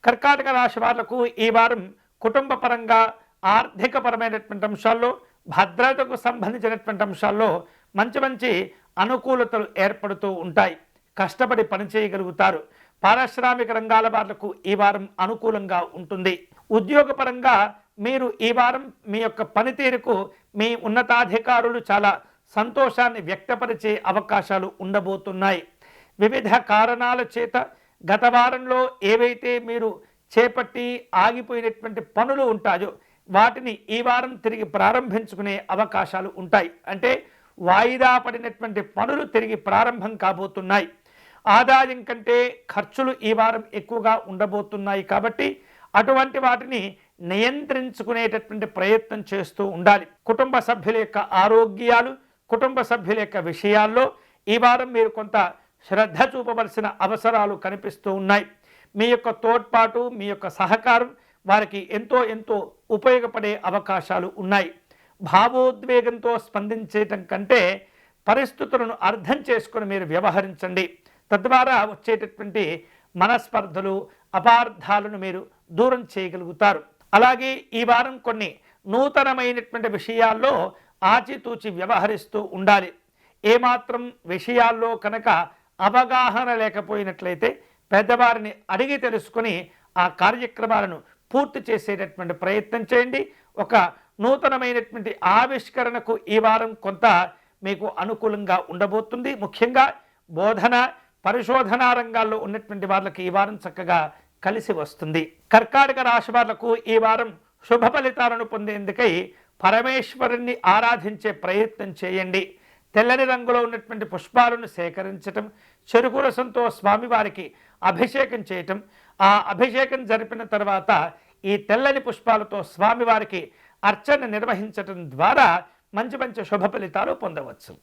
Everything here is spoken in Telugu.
కర్కాటక రాశి వాళ్లకు ఈ వారం కుటుంబ పరంగా ఆర్థిక పరమైనటువంటి అంశాల్లో భద్రతకు సంబంధించినటువంటి అంశాల్లో మంచి మంచి అనుకూలతలు ఏర్పడుతూ ఉంటాయి. కష్టపడి పనిచేయగలుగుతారు. పారిశ్రామిక రంగాల వాళ్లకు ఈ వారం అనుకూలంగా ఉంటుంది. ఉద్యోగపరంగా మీరు ఈ వారం మీ యొక్క పనితీరుకు మీ ఉన్నతాధికారులు చాలా సంతోషాన్ని వ్యక్తపరిచే అవకాశాలు ఉండబోతున్నాయి. వివిధ కారణాల చేత గత వారంలో ఏవైతే మీరు చేపట్టి ఆగిపోయినటువంటి పనులు ఉంటాయో వాటిని ఈ వారం తిరిగి ప్రారంభించుకునే అవకాశాలు ఉంటాయి. అంటే వాయిదా పడినటువంటి పనులు తిరిగి ప్రారంభం కాబోతున్నాయి. ఆదాయం కంటే ఖర్చులు ఈ వారం ఎక్కువగా ఉండబోతున్నాయి కాబట్టి అటువంటి వాటిని నియంత్రించుకునేటటువంటి ప్రయత్నం చేస్తూ ఉండాలి. కుటుంబ సభ్యుల యొక్క ఆరోగ్యాలు, కుటుంబ సభ్యుల యొక్క విషయాల్లో ఈ వారం మీరు కొంత శ్రద్ధ చూపవలసిన అవసరాలు కనిపిస్తూ ఉన్నాయి. మీ యొక్క తోడ్పాటు, మీ యొక్క సహకారం వారికి ఎంతో ఎంతో ఉపయోగపడే అవకాశాలు ఉన్నాయి. భావోద్వేగంతో స్పందించేయటం కంటే పరిస్థితులను అర్థం చేసుకుని మీరు వ్యవహరించండి. తద్వారా వచ్చేటటువంటి మనస్పర్ధలు, అపార్థాలను మీరు దూరం చేయగలుగుతారు. అలాగే ఈ వారం కొన్ని నూతనమైనటువంటి విషయాల్లో ఆచితూచి వ్యవహరిస్తూ ఉండాలి. ఏమాత్రం విషయాల్లో కనుక అవగాహన లేకపోయినట్లయితే పెద్దవారిని అడిగి తెలుసుకొని ఆ కార్యక్రమాలను పూర్తి చేసేటటువంటి ప్రయత్నం చేయండి. ఒక నూతనమైనటువంటి ఆవిష్కరణకు ఈ వారం కొంత మీకు అనుకూలంగా ఉండబోతుంది. ముఖ్యంగా బోధన, పరిశోధనా రంగాల్లో ఉన్నటువంటి వాళ్ళకి ఈ వారం చక్కగా కలిసి వస్తుంది. కర్కాటక రాశి వాళ్లకు ఈ వారం శుభ ఫలితాలను పొందేందుకై పరమేశ్వరుణ్ణి ఆరాధించే ప్రయత్నం చేయండి. తెల్లని రంగులో ఉన్నటువంటి పుష్పాలను సేకరించటం, చెరుకు రసంతో స్వామివారికి అభిషేకం చేయటం, ఆ అభిషేకం జరిపిన తర్వాత ఈ తెల్లని పుష్పాలతో స్వామివారికి అర్చన నిర్వహించటం ద్వారా మంచి మంచి శుభ ఫలితాలు పొందవచ్చు.